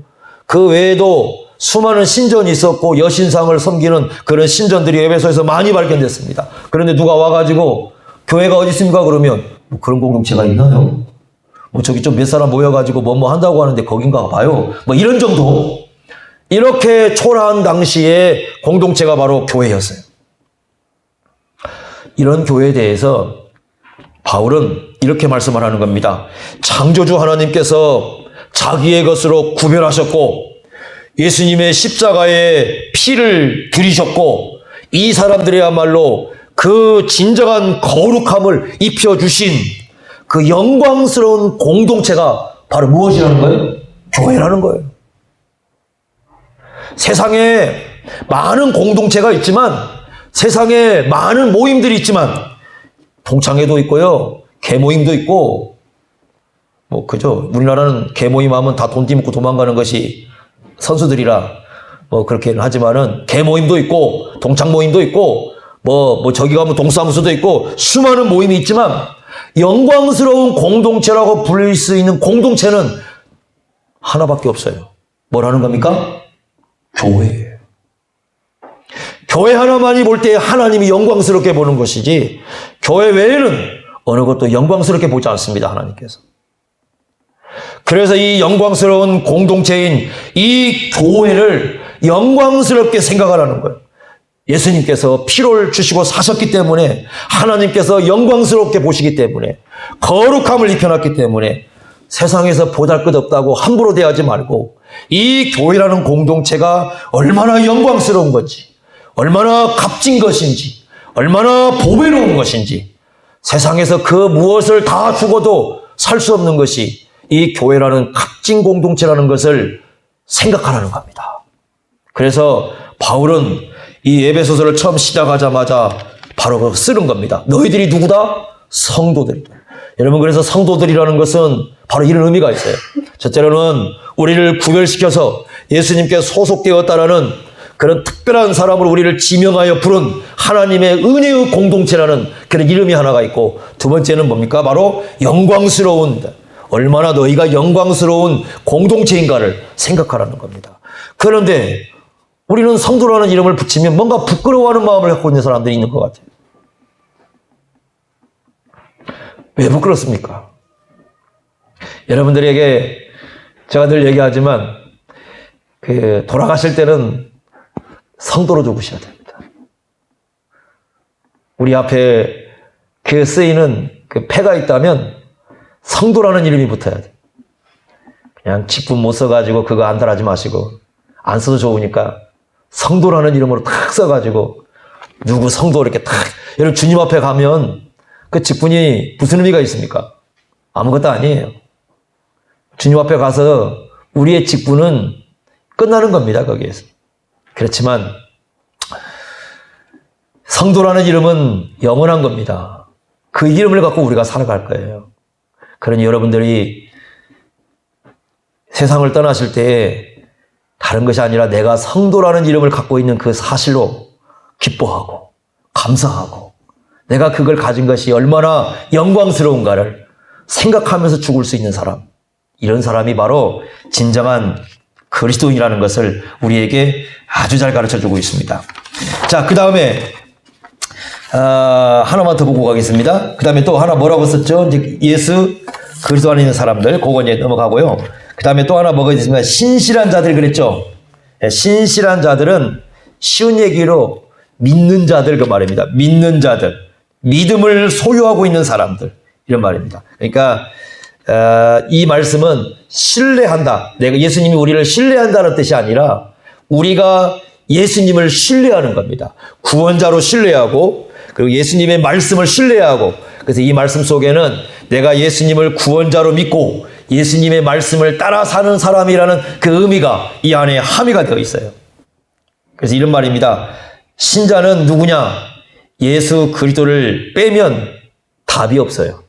그 외에도 수많은 신전이 있었고 여신상을 섬기는 그런 신전들이 에베소에서 많이 발견됐습니다. 그런데 누가 와가지고 교회가 어디 있습니까? 그러면 뭐 그런 공동체가 있나요? 뭐 저기 좀 몇 사람 모여가지고 뭐 한다고 하는데 거긴가 봐요. 뭐 이런 정도. 이렇게 초라한 당시에 공동체가 바로 교회였어요. 이런 교회에 대해서 바울은 이렇게 말씀을 하는 겁니다. 창조주 하나님께서 자기의 것으로 구별하셨고 예수님의 십자가에 피를 들이셨고 이 사람들이야말로 그 진정한 거룩함을 입혀주신 그 영광스러운 공동체가 바로 무엇이라는 거예요? 교회라는 거예요. 세상에 많은 공동체가 있지만 세상에 많은 모임들이 있지만 동창회도 있고요. 개모임도 있고 뭐 그죠. 우리나라는 개모임 하면 다 돈 띠먹고 도망가는 것이 선수들이라 뭐 그렇게는 하지만은 개모임도 있고 동창 모임도 있고 뭐 저기 가면 동사무소도 있고 수많은 모임이 있지만 영광스러운 공동체라고 불릴 수 있는 공동체는 하나밖에 없어요. 뭐라는 겁니까? 교회예요. 교회 하나만이 볼 때 하나님이 영광스럽게 보는 것이지 교회 외에는 어느 것도 영광스럽게 보지 않습니다. 하나님께서. 그래서 이 영광스러운 공동체인 이 교회를 영광스럽게 생각하라는 거예요. 예수님께서 피를 주시고 사셨기 때문에 하나님께서 영광스럽게 보시기 때문에 거룩함을 입혀놨기 때문에 세상에서 보잘것없다고 함부로 대하지 말고 이 교회라는 공동체가 얼마나 영광스러운 건지 얼마나 값진 것인지 얼마나 보배로운 것인지 세상에서 그 무엇을 다 주고도 살 수 없는 것이 이 교회라는 값진 공동체라는 것을 생각하라는 겁니다. 그래서 바울은 이 에베소서를 처음 시작하자마자 바로 쓰는 겁니다. 너희들이 누구다? 성도들이다. 여러분 그래서 성도들이라는 것은 바로 이런 의미가 있어요. 첫째로는 우리를 구별시켜서 예수님께 소속되었다라는 그런 특별한 사람으로 우리를 지명하여 부른 하나님의 은혜의 공동체라는 그런 이름이 하나가 있고 두 번째는 뭡니까? 바로 영광스러운 얼마나 너희가 영광스러운 공동체인가를 생각하라는 겁니다. 그런데 우리는 성도라는 이름을 붙이면 뭔가 부끄러워하는 마음을 갖고 있는 사람들이 있는 것 같아요. 왜 부끄럽습니까? 여러분들에게 제가 늘 얘기하지만 돌아가실 때는 성도로 죽으셔야 됩니다. 우리 앞에 그 쓰이는 그 패가 있다면 성도라는 이름이 붙어야 돼요. 그냥 직분 못 써가지고 그거 안달하지 마시고 안 써도 좋으니까 성도라는 이름으로 탁 써가지고 누구 성도 이렇게 탁 여러분 주님 앞에 가면 그 직분이 무슨 의미가 있습니까? 아무것도 아니에요. 주님 앞에 가서 우리의 직분은 끝나는 겁니다. 거기에서. 그렇지만 성도라는 이름은 영원한 겁니다. 그 이름을 갖고 우리가 살아갈 거예요. 그러니 여러분들이 세상을 떠나실 때 다른 것이 아니라 내가 성도라는 이름을 갖고 있는 그 사실로 기뻐하고 감사하고 내가 그걸 가진 것이 얼마나 영광스러운가를 생각하면서 죽을 수 있는 사람, 이런 사람이 바로 진정한 그리스도인이라는 것을 우리에게 아주 잘 가르쳐주고 있습니다. 자, 그 다음에 하나만 더 보고 가겠습니다. 그 다음에 또 하나 뭐라고 썼죠? 이제 예수 그리스도 안에 있는 사람들, 그거 이제 넘어가고요. 그 다음에 또 하나 뭐가 있습니까? 신실한 자들 그랬죠? 신실한 자들은 쉬운 얘기로 믿는 자들 그 말입니다. 믿는 자들, 믿음을 소유하고 있는 사람들 이런 말입니다. 그러니까 이 말씀은 신뢰한다. 내가 예수님이 우리를 신뢰한다는 뜻이 아니라 우리가 예수님을 신뢰하는 겁니다. 구원자로 신뢰하고 그리고 예수님의 말씀을 신뢰하고 그래서 이 말씀 속에는 내가 예수님을 구원자로 믿고 예수님의 말씀을 따라 사는 사람이라는 그 의미가 이 안에 함의가 되어 있어요. 그래서 이런 말입니다. 신자는 누구냐? 예수 그리스도를 빼면 답이 없어요.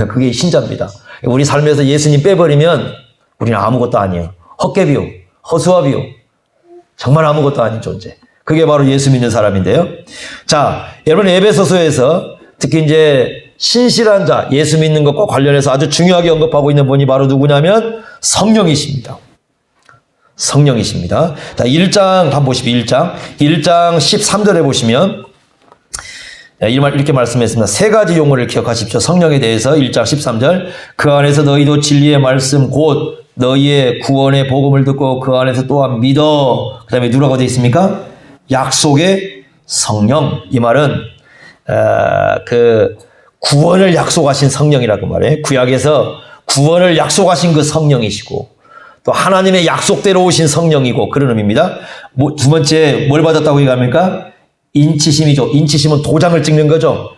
그게 신자입니다. 우리 삶에서 예수님 빼버리면 우리는 아무것도 아니에요. 헛개비요. 허수아비요. 정말 아무것도 아닌 존재. 그게 바로 예수 믿는 사람인데요. 자, 여러분 에베소서에서 특히 이제 신실한 자, 예수 믿는 것과 관련해서 아주 중요하게 언급하고 있는 분이 바로 누구냐면 성령이십니다. 성령이십니다. 자, 1장 한번 보십시오. 1장 13절에 보시면 이렇게 말씀했습니다. 세 가지 용어를 기억하십시오. 성령에 대해서 1장 13절. 그 안에서 너희도 진리의 말씀 곧 너희의 구원의 복음을 듣고 그 안에서 또한 믿어. 그 다음에 누구라고 되어 있습니까? 약속의 성령. 이 말은 그 구원을 약속하신 성령이라고 말해요. 구약에서 구원을 약속하신 그 성령이시고 또 하나님의 약속대로 오신 성령이고 그런 의미입니다. 두 번째 뭘 받았다고 얘기합니까? 인치심이죠. 인치심은 도장을 찍는 거죠.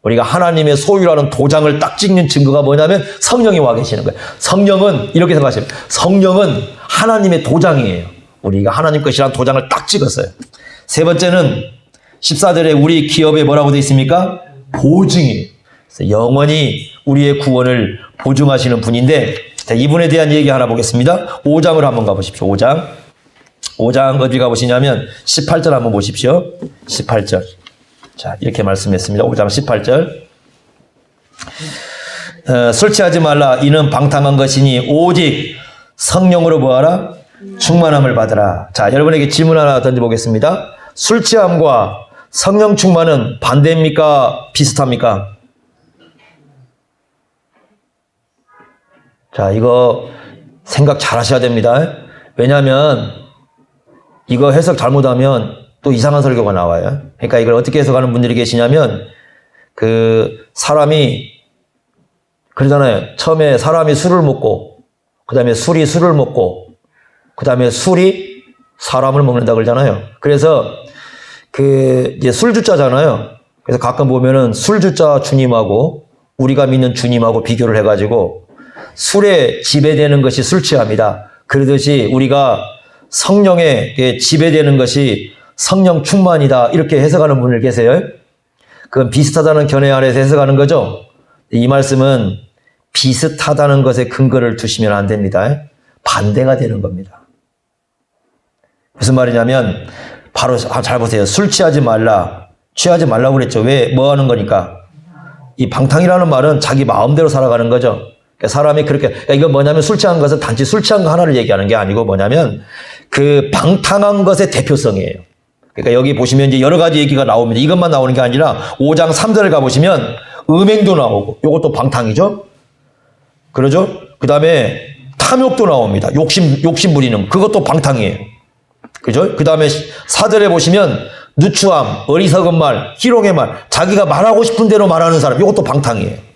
우리가 하나님의 소유라는 도장을 딱 찍는 증거가 뭐냐면 성령이 와 계시는 거예요. 성령은 이렇게 생각하시면 성령은 하나님의 도장이에요. 우리가 하나님 것이라는 도장을 딱 찍었어요. 세 번째는 14절에 우리 기업에 뭐라고 되어 있습니까? 보증이에요. 그래서 영원히 우리의 구원을 보증하시는 분인데 자, 이분에 대한 얘기 하나 보겠습니다. 5장을 한번 가보십시오. 5장 어디 가보시냐면 18절 한번 보십시오. 18절. 자, 이렇게 말씀했습니다. 5장 18절. 술 취하지 말라. 이는 방탕한 것이니 오직 성령으로 뭐하라? 충만함을 받으라. 자, 여러분에게 질문 하나 던져보겠습니다. 술 취함과 성령 충만은 반대입니까? 비슷합니까? 자, 이거 생각 잘 하셔야 됩니다. 왜냐하면 이거 해석 잘못하면 또 이상한 설교가 나와요. 그러니까 이걸 어떻게 해석하는 분들이 계시냐면 그 사람이 그러잖아요. 처음에 사람이 술을 먹고 그 다음에 술이 술을 먹고 그 다음에 술이 사람을 먹는다 그러잖아요. 그래서 그 이제 술주자잖아요. 그래서 가끔 보면은 술주자 주님하고 우리가 믿는 주님하고 비교를 해가지고 술에 지배되는 것이 술 취합니다. 그러듯이 우리가 성령에 지배되는 것이 성령 충만이다. 이렇게 해석하는 분들 계세요. 그건 비슷하다는 견해 아래서 해석하는 거죠. 이 말씀은 비슷하다는 것에 근거를 두시면 안 됩니다. 반대가 되는 겁니다. 무슨 말이냐면 바로 잘 보세요. 술 취하지 말라. 취하지 말라고 그랬죠. 왜? 뭐 하는 거니까? 이 방탕이라는 말은 자기 마음대로 살아가는 거죠. 그러니까 사람이 그렇게 이거 뭐냐면 술 취한 것은 단지 술 취한 거 하나를 얘기하는 게 아니고 뭐냐면 그 방탕한 것의 대표성이에요. 그러니까 여기 보시면 이제 여러 가지 얘기가 나옵니다. 이것만 나오는 게 아니라 5장 3절을 가보시면 음행도 나오고 이것도 방탕이죠. 그러죠? 그 다음에 탐욕도 나옵니다. 욕심 부리는 그것도 방탕이에요. 그죠? 그 다음에 4절에 보시면 누추함, 어리석은 말, 희롱의 말, 자기가 말하고 싶은 대로 말하는 사람 이것도 방탕이에요.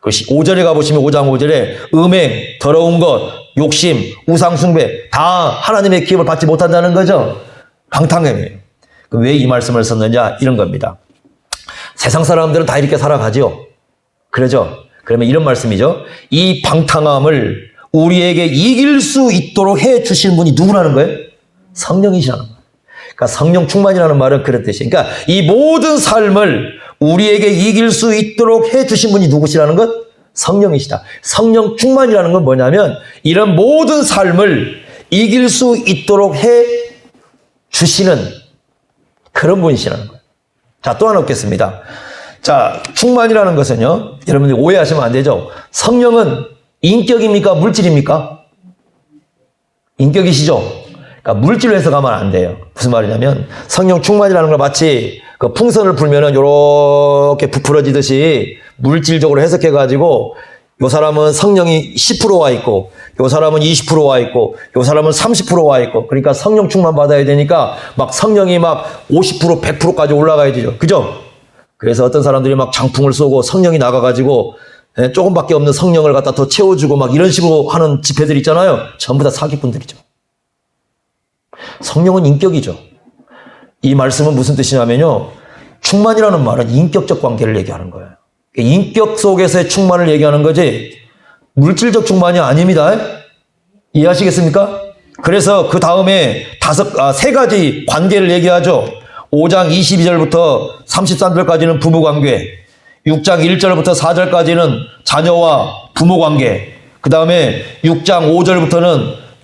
5절에 가보시면 5장 5절에 음행, 더러운 것, 욕심, 우상숭배 다 하나님의 기업을 받지 못한다는 거죠. 방탕함이에요. 왜 이 말씀을 썼느냐 이런 겁니다. 세상 사람들은 다 이렇게 살아가죠. 그러죠. 그러면 이런 말씀이죠. 이 방탕함을 우리에게 이길 수 있도록 해 주신 분이 누구라는 거예요? 성령이시라는 거예요. 그러니까 성령 충만이라는 말은 그런 뜻이에요. 그러니까 이 모든 삶을 우리에게 이길 수 있도록 해 주신 분이 누구시라는 것? 성령이시다. 성령 충만이라는 건 뭐냐면 이런 모든 삶을 이길 수 있도록 해 주시는 그런 분이시라는 거예요. 자, 또 하나 얻겠습니다. 자, 충만이라는 것은요, 여러분들 오해하시면 안 되죠. 성령은 인격입니까? 물질입니까? 인격이시죠? 그러니까 물질로 해석하면 안 돼요. 무슨 말이냐면 성령 충만이라는 걸 마치 그 풍선을 불면은 요렇게 부풀어지듯이 물질적으로 해석해가지고 요 사람은 성령이 10% 와 있고 요 사람은 20% 와 있고 요 사람은 30% 와 있고 그러니까 성령 충만 받아야 되니까 막 성령이 막 50% 100%까지 올라가야 되죠. 그죠? 그래서 어떤 사람들이 막 장풍을 쏘고 성령이 나가가지고 조금밖에 없는 성령을 갖다 더 채워주고 막 이런 식으로 하는 집회들 있잖아요. 전부 다 사기꾼들이죠. 성령은 인격이죠. 이 말씀은 무슨 뜻이냐면요. 충만이라는 말은 인격적 관계를 얘기하는 거예요. 인격 속에서의 충만을 얘기하는 거지 물질적 충만이 아닙니다. 이해하시겠습니까? 그래서 그 다음에 세 가지 관계를 얘기하죠. 5장 22절부터 33절까지는 부부관계, 6장 1절부터 4절까지는 자녀와 부모관계, 그 다음에 6장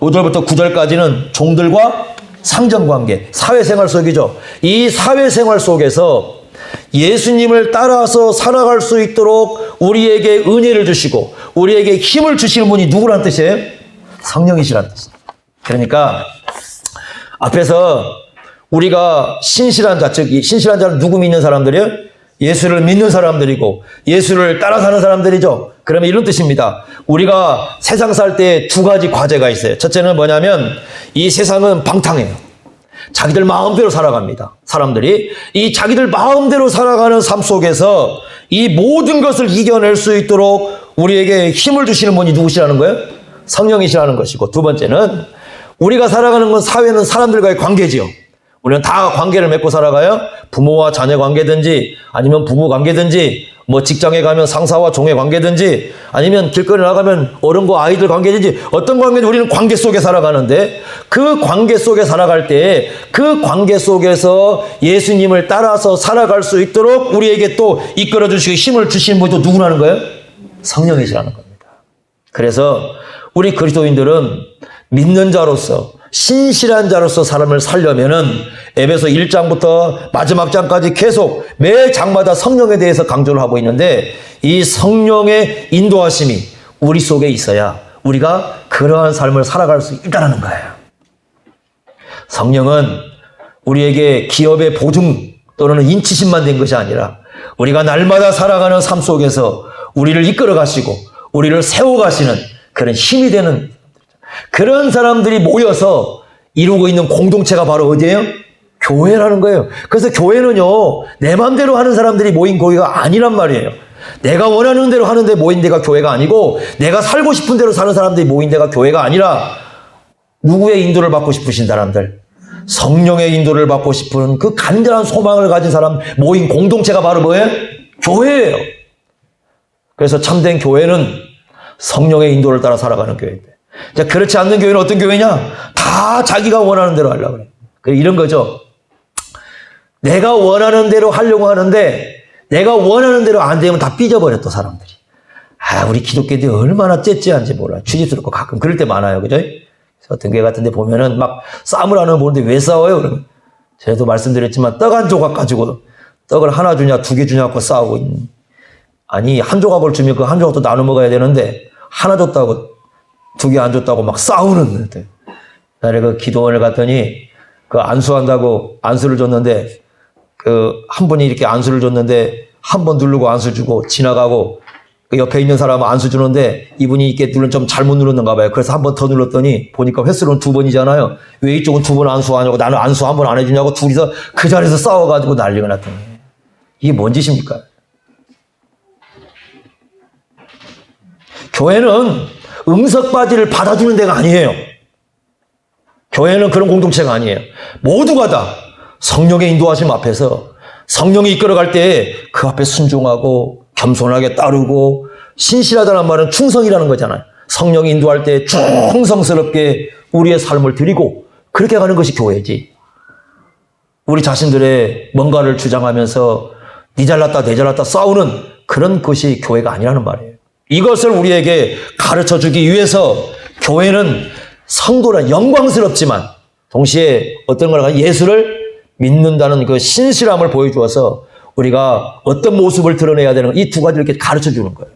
5절부터 9절까지는 종들과 상전관계, 사회생활 속이죠. 이 사회생활 속에서 예수님을 따라서 살아갈 수 있도록 우리에게 은혜를 주시고 우리에게 힘을 주시는 분이 누구란 뜻이에요? 성령이시라는 뜻이에요. 그러니까 앞에서 우리가 신실한 자, 즉 신실한 자는 누구 믿는 사람들이에요? 예수를 믿는 사람들이고 예수를 따라 사는 사람들이죠. 그러면 이런 뜻입니다. 우리가 세상 살 때 두 가지 과제가 있어요. 첫째는 뭐냐면 이 세상은 방탕해요. 자기들 마음대로 살아갑니다. 사람들이 이 자기들 마음대로 살아가는 삶 속에서 이 모든 것을 이겨낼 수 있도록 우리에게 힘을 주시는 분이 누구시라는 거예요? 성령이시라는 것이고, 두 번째는 우리가 살아가는 건 사회는 사람들과의 관계지요. 우리는 다 관계를 맺고 살아가요. 부모와 자녀 관계든지 아니면 부부 관계든지 뭐 직장에 가면 상사와 종의 관계든지 아니면 길거리 나가면 어른과 아이들 관계든지 어떤 관계든 우리는 관계 속에 살아가는데 그 관계 속에 살아갈 때 그 관계 속에서 예수님을 따라서 살아갈 수 있도록 우리에게 또 이끌어 주시고 힘을 주시는 분이 또 누구라는 거예요? 성령이시라는 겁니다. 그래서 우리 그리스도인들은 믿는 자로서 신실한 자로서 사람을 살려면은 에베소 1장부터 마지막 장까지 계속 매 장마다 성령에 대해서 강조를 하고 있는데 이 성령의 인도하심이 우리 속에 있어야 우리가 그러한 삶을 살아갈 수 있다는 거예요. 성령은 우리에게 기업의 보증 또는 인치심만 된 것이 아니라 우리가 날마다 살아가는 삶 속에서 우리를 이끌어 가시고 우리를 세워 가시는 그런 힘이 되는 그런 사람들이 모여서 이루고 있는 공동체가 바로 어디예요? 교회라는 거예요. 그래서 교회는요, 내 마음대로 하는 사람들이 모인 교회가 아니란 말이에요. 내가 원하는 대로 하는데 모인 데가 교회가 아니고 내가 살고 싶은 대로 사는 사람들이 모인 데가 교회가 아니라 누구의 인도를 받고 싶으신 사람들, 성령의 인도를 받고 싶은 그 간절한 소망을 가진 사람 모인 공동체가 바로 뭐예요? 교회예요. 그래서 참된 교회는 성령의 인도를 따라 살아가는 교회인데, 자, 그렇지 않는 교회는 어떤 교회냐? 다 자기가 원하는 대로 하려고 그래요. 이런 거죠. 내가 원하는 대로 하려고 하는데 내가 원하는 대로 안 되면 다 삐져버려 또 사람들이. 아, 우리 기독교인들이 얼마나 째째한지 몰라요. 추집스럽고 가끔 그럴 때 많아요. 그죠? 어떤 교회 같은 데 보면은 막 싸움을 하는 거 보는데 왜 싸워요? 그러면 제가 말씀드렸지만 떡 한 조각 가지고 떡을 하나 주냐 두 개 주냐고 싸우고 있는. 아니, 한 조각을 주면 그 한 조각도 나눠 먹어야 되는데 하나 줬다고 두 개 안 줬다고 막 싸우는. 나를 그 기도원을 갔더니 그 안수한다고 안수를 줬는데 그 한 분이 이렇게 안수를 줬는데 한 번 누르고 안수 주고 지나가고 그 옆에 있는 사람은 안수 주는데 이분이 이렇게 좀 잘못 눌렀는가 봐요. 그래서 한 번 더 눌렀더니 보니까 횟수로는 두 번이잖아요. 왜 이쪽은 두 번 안수하냐고 나는 안수 한 번 안 해주냐고 둘이서 그 자리에서 싸워가지고 난리가 났더니 이게 뭔 짓입니까? 교회는 응석바지를 받아주는 데가 아니에요. 교회는 그런 공동체가 아니에요. 모두가 다 성령의 인도하심 앞에서 성령이 이끌어갈 때 그 앞에 순종하고 겸손하게 따르고 신실하다는 말은 충성이라는 거잖아요. 성령이 인도할 때 충성스럽게 우리의 삶을 드리고 그렇게 가는 것이 교회지. 우리 자신들의 뭔가를 주장하면서 니 잘났다 내 잘났다 싸우는 그런 것이 교회가 아니라는 말이에요. 이것을 우리에게 가르쳐 주기 위해서 교회는 성도는 영광스럽지만 동시에 어떤 걸 예수를 믿는다는 그 신실함을 보여주어서 우리가 어떤 모습을 드러내야 되는 이 두 가지를 이렇게 가르쳐 주는 거예요.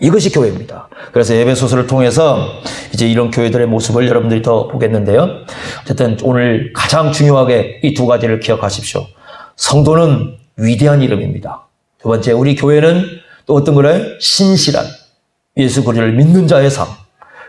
이것이 교회입니다. 그래서 에베소서를 통해서 이제 이런 교회들의 모습을 여러분들이 더 보겠는데요. 어쨌든 오늘 가장 중요하게 이 두 가지를 기억하십시오. 성도는 위대한 이름입니다. 두 번째, 우리 교회는 또 어떤 거래요? 신실한 예수 그리스도를 믿는 자의 삶.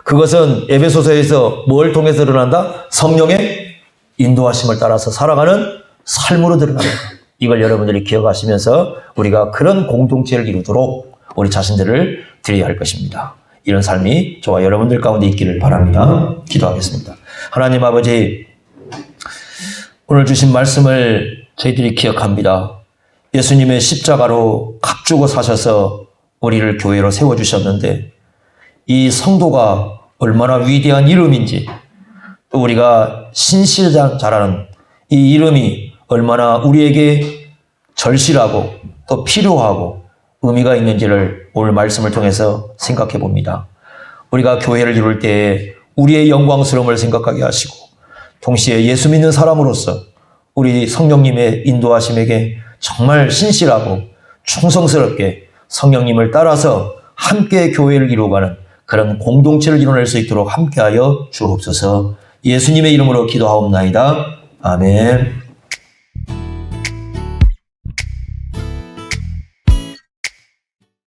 그것은 에베소서에서 뭘 통해서 드러난다? 성령의 인도하심을 따라서 살아가는 삶으로 드러납니다. 이걸 여러분들이 기억하시면서 우리가 그런 공동체를 이루도록 우리 자신들을 드려야 할 것입니다. 이런 삶이 저와 여러분들 가운데 있기를 바랍니다. 기도하겠습니다. 하나님 아버지, 오늘 주신 말씀을 저희들이 기억합니다. 예수님의 십자가로 값주고 사셔서 우리를 교회로 세워주셨는데 이 성도가 얼마나 위대한 이름인지 또 우리가 신실자라는 이 이름이 얼마나 우리에게 절실하고 또 필요하고 의미가 있는지를 오늘 말씀을 통해서 생각해 봅니다. 우리가 교회를 이룰 때에 우리의 영광스러움을 생각하게 하시고 동시에 예수 믿는 사람으로서 우리 성령님의 인도하심에게 정말 신실하고 충성스럽게 성령님을 따라서 함께 교회를 이루어가는 그런 공동체를 이뤄낼 수 있도록 함께하여 주옵소서. 예수님의 이름으로 기도하옵나이다. 아멘.